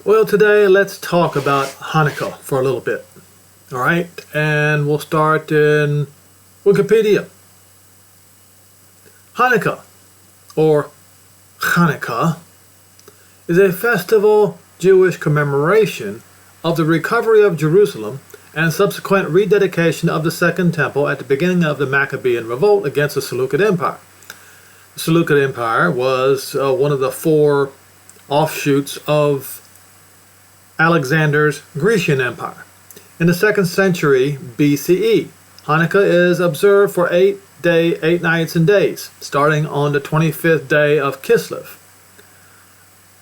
Well, today let's talk about Hanukkah for a little bit. All right, and we'll start in Wikipedia. Hanukkah, or Hanukkah, is a festival Jewish commemoration of the recovery of Jerusalem and subsequent rededication of the Second Temple at the beginning of the Maccabean revolt against the Seleucid Empire. The Seleucid Empire was one of the four offshoots of Alexander's Grecian Empire. In the 2nd century BCE, Hanukkah is observed for 8 nights and days, starting on the 25th day of Kislev.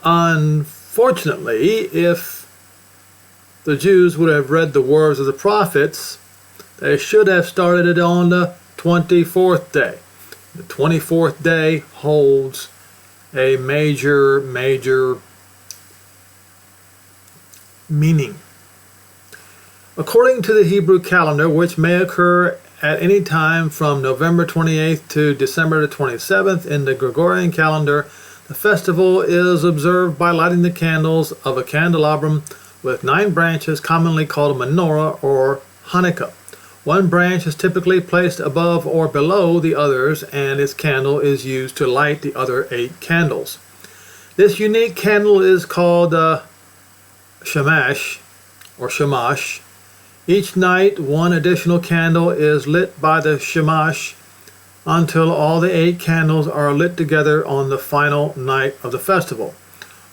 Unfortunately, if the Jews would have read the words of the prophets, they should have started it on the 24th day. The 24th day holds a major meaning. According to the Hebrew calendar, which may occur at any time from November 28th to December the 27th in the Gregorian calendar, the festival is observed by lighting the candles of a candelabrum with 9 branches, commonly called a menorah or Hanukkah. One branch is typically placed above or below the others, and its candle is used to light the other 8 candles. This unique candle is called Shamash or Shamash. Each night, one additional candle is lit by the Shamash until all the 8 candles are lit together on the final night of the festival.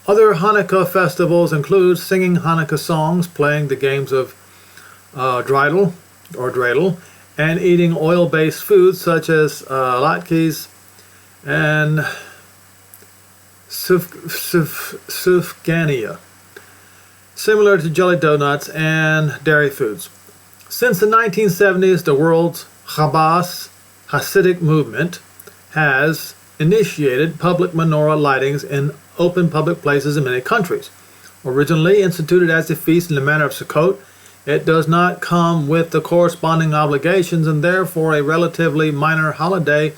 Other Hanukkah festivals include singing Hanukkah songs, playing the games of dreidel, and eating oil-based foods such as latkes and sufgania, similar to jelly donuts and dairy foods. Since the 1970s, the world's Hasidic movement has initiated public menorah lightings in open public places in many countries. Originally instituted as a feast in the manner of Sukkot, it does not come with the corresponding obligations and therefore a relatively minor holiday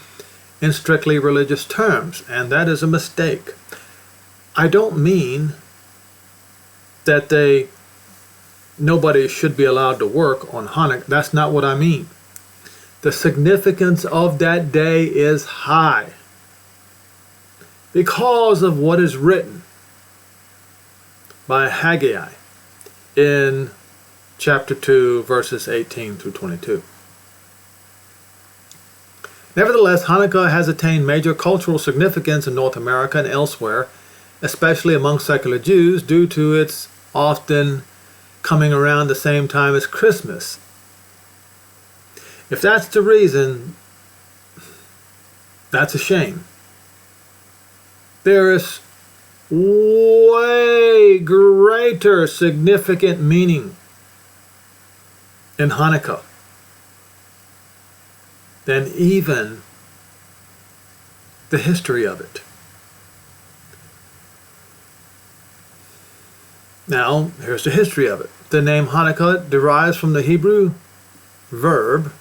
in strictly religious terms, and that is a mistake. I don't mean that nobody should be allowed to work on Hanukkah. That's not what I mean. The significance of that day is high because of what is written by Haggai in chapter 2, verses 18 through 22. Nevertheless, Hanukkah has attained major cultural significance in North America and elsewhere, especially among secular Jews, due to its often coming around the same time as Christmas. If that's the reason, that's a shame. There is way greater significant meaning in Hanukkah than even the history of it. Now, here's the history of it. The name Hanukkah derives from the Hebrew verb,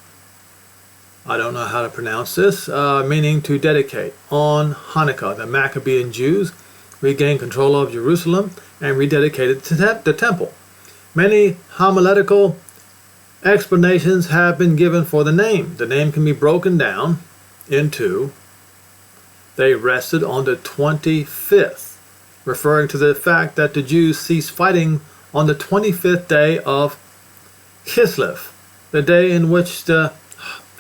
I don't know how to pronounce this, meaning to dedicate. On Hanukkah, the Maccabean Jews regained control of Jerusalem and rededicated the temple. Many homiletical explanations have been given for the name. The name can be broken down into they rested on the 25th, referring to the fact that the Jews ceased fighting on the 25th day of Kislev, the day in which the,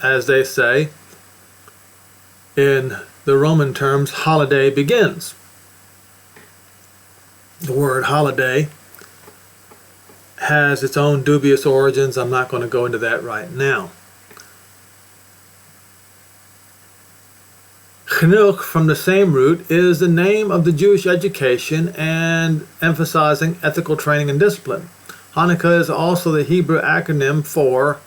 as they say in the Roman terms, holiday begins. The word holiday has its own dubious origins. I'm not going to go into that right now. Chinuch, from the same root, is the name of the Jewish education and emphasizing ethical training and discipline. Hanukkah is also the Hebrew acronym for,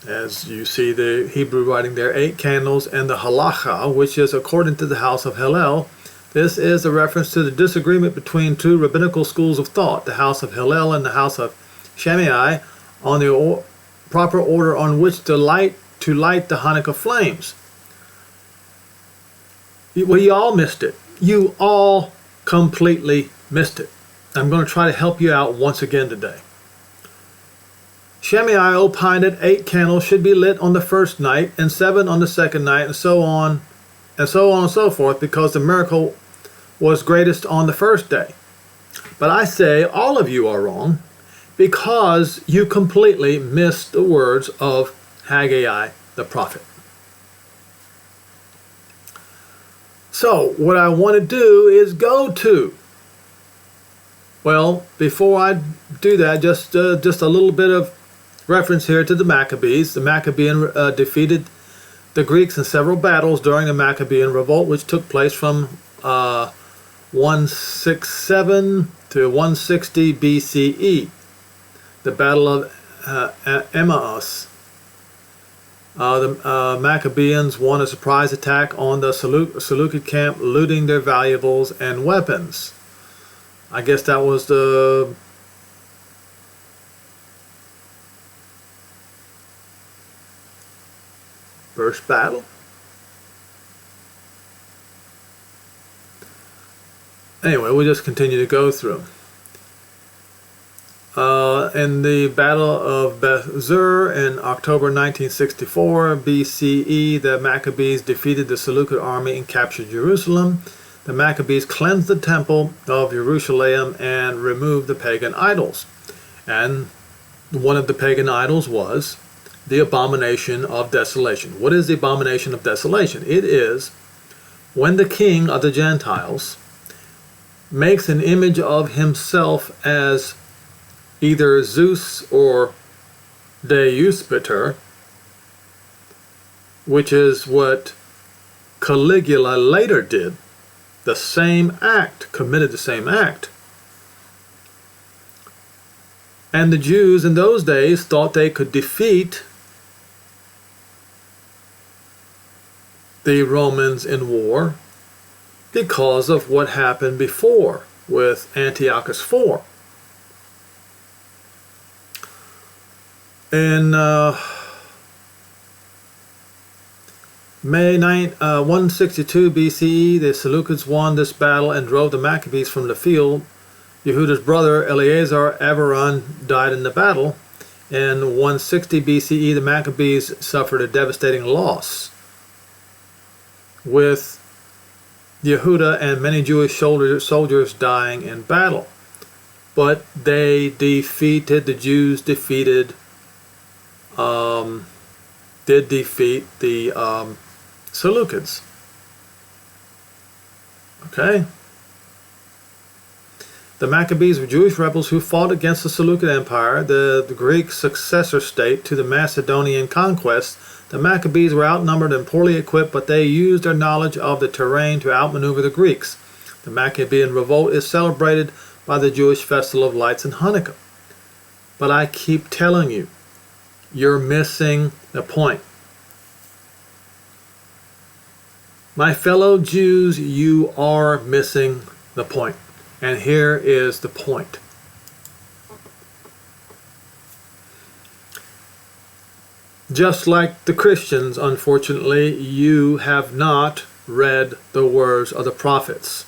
as you see the Hebrew writing there, 8 candles, and the halacha, which is according to the house of Hillel. This is a reference to the disagreement between 2 rabbinical schools of thought, the house of Hillel and the house of Shammai, on the proper order on which to light the Hanukkah flames. Well, you all missed it. You all completely missed it. I'm going to try to help you out once again today. Shammai opined that 8 candles should be lit on the first night and 7 on the second night, and so on and so on and so forth, because the miracle was greatest on the first day. But I say all of you are wrong, because you completely missed the words of Haggai the prophet. So what I want to do is go to, well, before I do that, just a little bit of reference here to the Maccabees. The Maccabean defeated the Greeks in several battles during the Maccabean revolt, which took place from 167 to 160 BCE. The Battle of Emmaus. The Maccabeans won a surprise attack on the Seleucid camp, looting their valuables and weapons. I guess that was the first battle. Anyway, we'll just continue to go through. In the Battle of Beth-zur in October 1964 BCE, the Maccabees defeated the Seleucid army and captured Jerusalem. The Maccabees cleansed the temple of Jerusalem and removed the pagan idols. And one of the pagan idols was the abomination of desolation. What is the abomination of desolation? It is when the king of the Gentiles makes an image of himself as either Zeus or Deuspater, which is what Caligula later did. The same act, committed the same act. And the Jews in those days thought they could defeat the Romans in war because of what happened before with Antiochus IV. In May 162 BCE, the Seleucids won this battle and drove the Maccabees from the field. Yehuda's brother Eleazar Avaran died in the battle. In 160 BCE, the Maccabees suffered a devastating loss, with Yehuda and many Jewish soldiers dying in battle. But they defeated, the Jews defeated, did defeat the Seleucids. Okay? The Maccabees were Jewish rebels who fought against the Seleucid Empire, the Greek successor state to the Macedonian conquest. The Maccabees were outnumbered and poorly equipped, but they used their knowledge of the terrain to outmaneuver the Greeks. The Maccabean revolt is celebrated by the Jewish Festival of Lights in Hanukkah. But I keep telling you, you're missing the point. My fellow Jews, you are missing the point. And here is the point. Just like the Christians, unfortunately, you have not read the words of the prophets.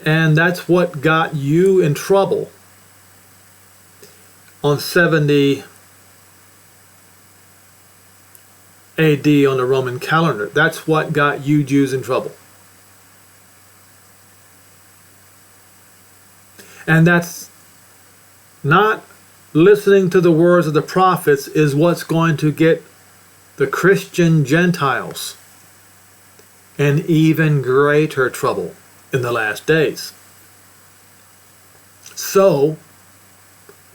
And that's what got you in trouble on 70 AD on the Roman calendar. That's what got you Jews in trouble. And that's not listening to the words of the prophets is what's going to get the Christian Gentiles in even greater trouble in the last days. So,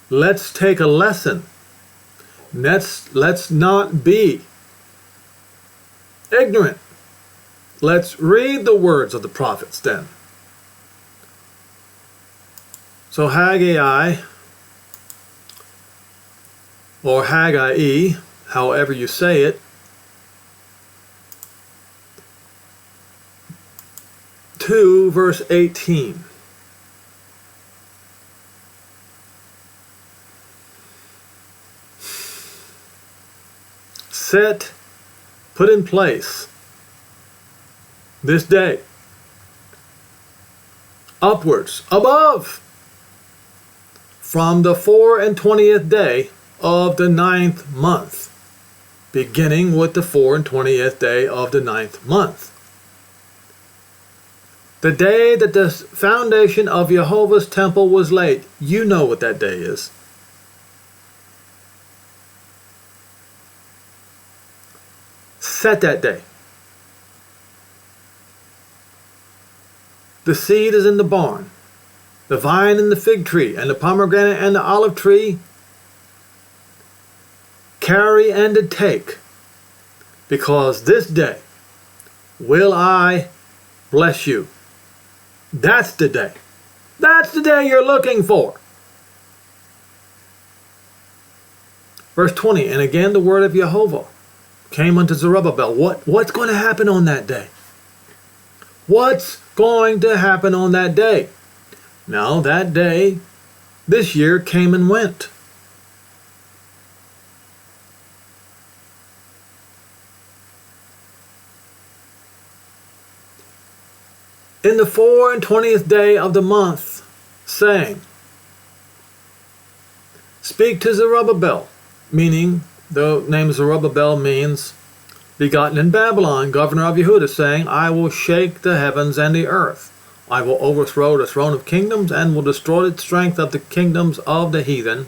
let's take a lesson. Let's not be ignorant. Let's read the words of the prophets then. So Haggai, or Haggai, however you say it, 2 verse 18. Put in place this day upwards, above, from the 24th day of the 9th month, beginning with the 24th day of the 9th month. The day that the foundation of Jehovah's temple was laid. You know what that day is. Set that day. The seed is in the barn, the vine and the fig tree, and the pomegranate and the olive tree. Carry and to take, because this day will I bless you. That's the day. That's the day you're looking for. Verse 20, and again the word of Jehovah came unto Zerubbabel. What's going to happen on that day? What's going to happen on that day? Now, that day, this year, came and went. In the 24th day of the month, saying, speak to Zerubbabel, meaning the name Zerubbabel means begotten in Babylon, governor of Yehuda, saying, I will shake the heavens and the earth. I will overthrow the throne of kingdoms and will destroy the strength of the kingdoms of the heathen,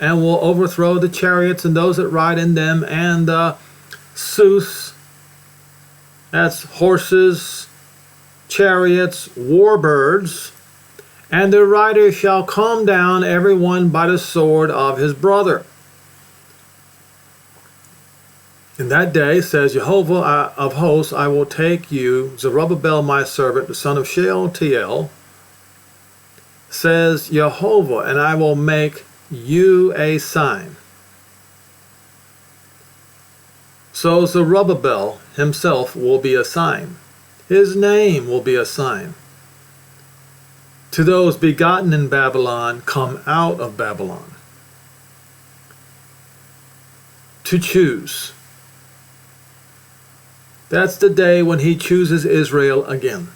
and will overthrow the chariots and those that ride in them, and the sus, that's horses, chariots, war birds, and the riders shall come down every one by the sword of his brother. In that day, says Jehovah of hosts, I will take you, Zerubbabel my servant, the son of Shealtiel, says Jehovah, and I will make you a sign. So Zerubbabel himself will be a sign. His name will be a sign. To those begotten in Babylon, come out of Babylon. To choose. That's the day when he chooses Israel again,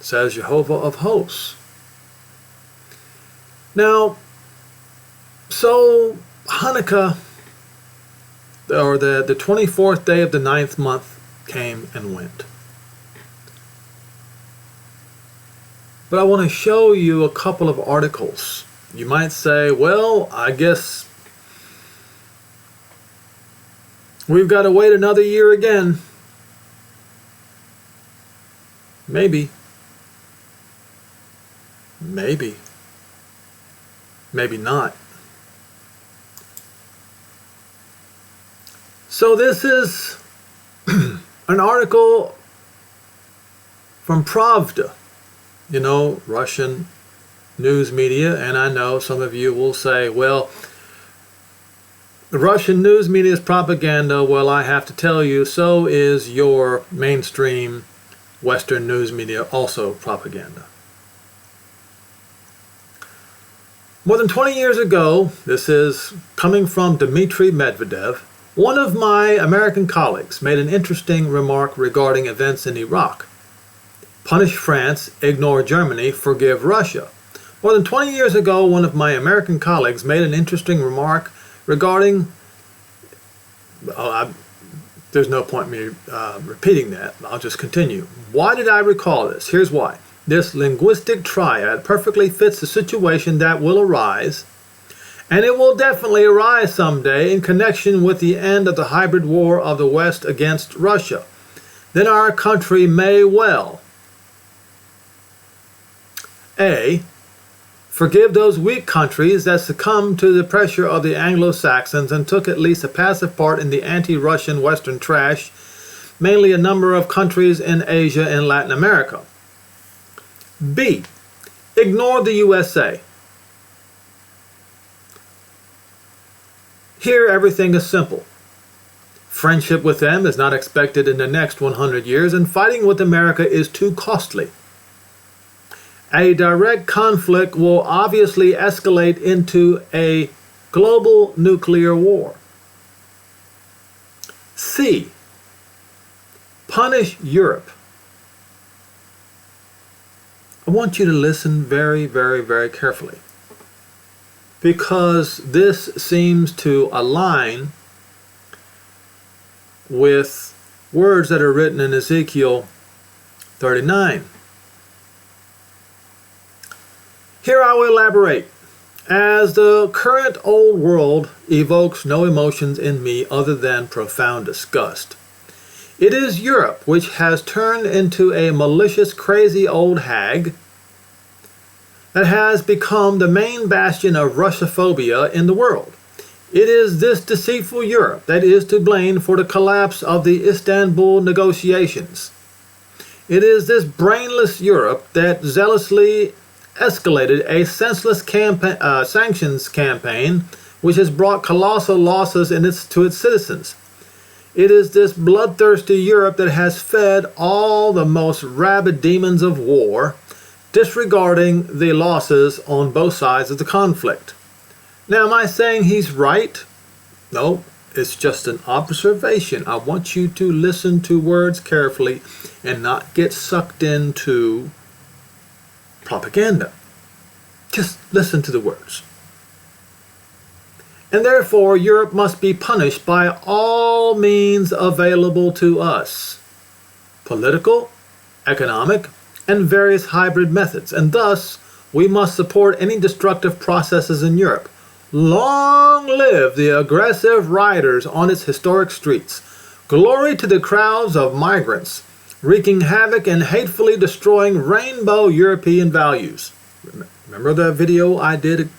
says Jehovah of hosts. Now, so Hanukkah, or the 24th day of the 9th month, came and went. But I want to show you a couple of articles. You might say, well, I guess we've got to wait another year again. Maybe. Maybe. Maybe not. So this is an article from Pravda. You know, Russian news media, and I know some of you will say, well, the Russian news media is propaganda. Well, I have to tell you, so is your mainstream Western news media also propaganda. More than 20 years ago, this is coming from Dmitry Medvedev, one of my American colleagues made an interesting remark regarding events in Iraq. Punish France, ignore Germany, forgive Russia. More than 20 years ago, one of my American colleagues made an interesting remark regarding, there's no point me repeating that. I'll just continue. Why did I recall this? Here's why. This linguistic triad perfectly fits the situation that will arise, and it will definitely arise someday in connection with the end of the hybrid war of the West against Russia. Then our country may well A. Forgive those weak countries that succumbed to the pressure of the Anglo-Saxons and took at least a passive part in the anti-Russian Western trash, mainly a number of countries in Asia and Latin America. B. Ignore the USA. Here everything is simple. Friendship with them is not expected in the next 100 years, and fighting with America is too costly. A direct conflict will obviously escalate into a global nuclear war. C. Punish Europe. I want you to listen very, very, very carefully, because this seems to align with words that are written in Ezekiel 39. Here I will elaborate. As the current old world evokes no emotions in me other than profound disgust, it is Europe which has turned into a malicious, crazy old hag that has become the main bastion of Russophobia in the world. It is this deceitful Europe that is to blame for the collapse of the Istanbul negotiations. It is this brainless Europe that zealously escalated a senseless sanctions campaign which has brought colossal losses to its citizens. It is this bloodthirsty Europe that has fed all the most rabid demons of war, disregarding the losses on both sides of the conflict. Now, am I saying he's right? No, it's just an observation. I want you to listen to words carefully and not get sucked into propaganda. Just listen to the words. And therefore, Europe must be punished by all means available to us. Political, economic, and various hybrid methods. And thus, we must support any destructive processes in Europe. Long live the aggressive rioters on its historic streets. Glory to the crowds of migrants, wreaking havoc and hatefully destroying rainbow European values. Remember the video I did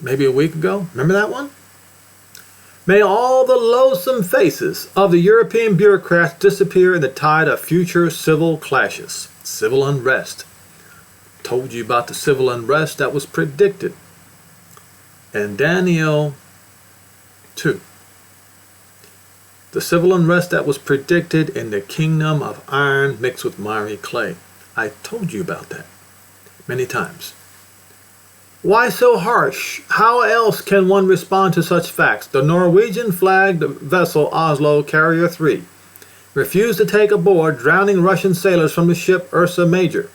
maybe a week ago? Remember that one? May all the loathsome faces of the European bureaucrats disappear in the tide of future civil clashes, civil unrest. Told you about the civil unrest that was predicted in Daniel 2. The civil unrest that was predicted in the kingdom of iron mixed with miry clay. I told you about that many times. Why so harsh? How else can one respond to such facts? The Norwegian-flagged vessel Oslo Carrier 3 refused to take aboard drowning Russian sailors from the ship Ursa Major.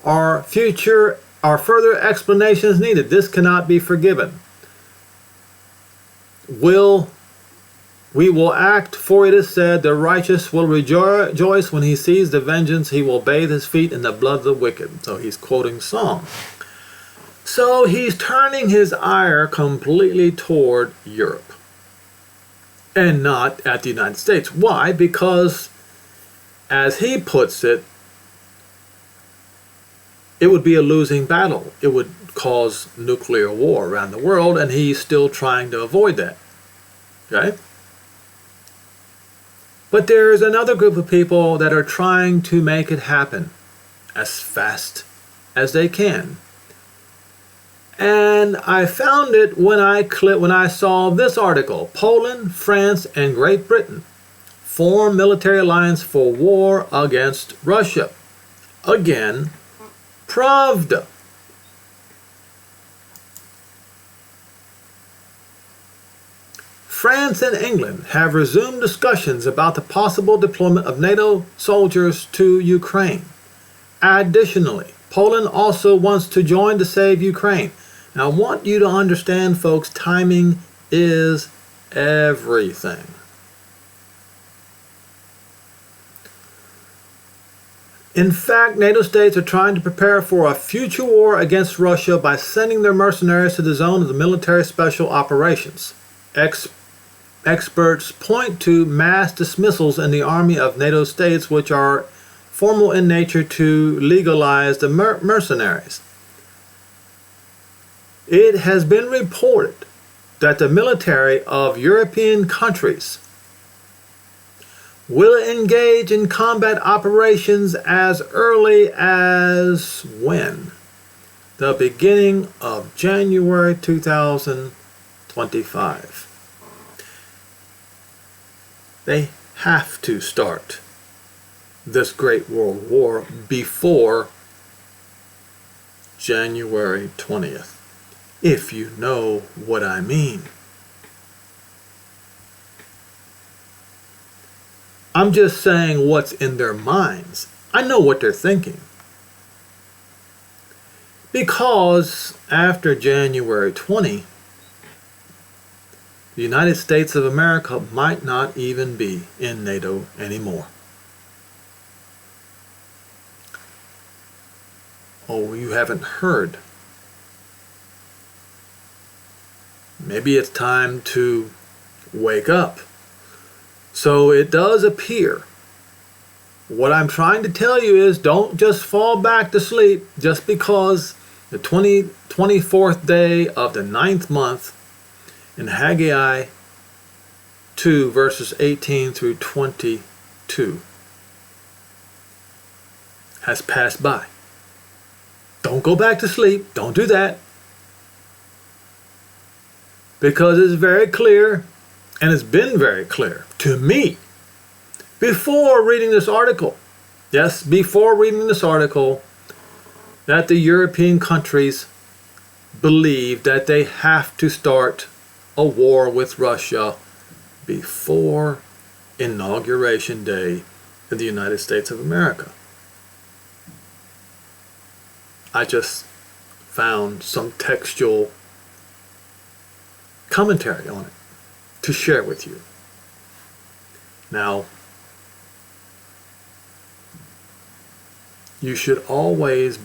Are further explanations needed? This cannot be forgiven. We will act, for it is said, the righteous will rejoice when he sees the vengeance. He will bathe his feet in the blood of the wicked. So he's quoting Psalm. So he's turning his ire completely toward Europe and not at the United States. Why? Because, as he puts it, it would be a losing battle. It would cause nuclear war around the world, and he's still trying to avoid that. Okay? But there's another group of people that are trying to make it happen as fast as they can. And I found it when I saw this article. Poland, France, and Great Britain form military alliance for war against Russia. Again, Pravda. France and England have resumed discussions about the possible deployment of NATO soldiers to Ukraine. Additionally, Poland also wants to join to save Ukraine. Now, I want you to understand, folks, timing is everything. In fact, NATO states are trying to prepare for a future war against Russia by sending their mercenaries to the zone of the military special operations. Experts point to mass dismissals in the army of NATO states, which are formal in nature, to legalize the mercenaries. It has been reported that the military of European countries will engage in combat operations as early as when? The beginning of January 2025. They have to start this Great World War before January 20th, if you know what I mean. I'm just saying what's in their minds. I know what they're thinking. Because after January 20, the United States of America might not even be in NATO anymore. Oh, you haven't heard. Maybe it's time to wake up. So it does appear. What I'm trying to tell you is don't just fall back to sleep just because the 24th day of the 9th month in Haggai 2 verses 18 through 22 has passed by. Don't go back to sleep. Don't do that. Because it's very clear, and it's been very clear to me before reading this article. Yes, before reading this article, that the European countries believe that they have to start a war with Russia before Inauguration Day in the United States of America. I just found some textual commentary on it to share with you. Now, you should always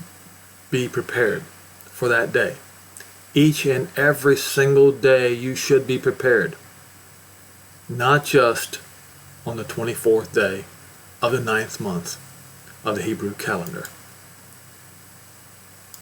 be prepared for that day. Each and every single day you should be prepared. Not just on the 24th day of the 9th month of the Hebrew calendar.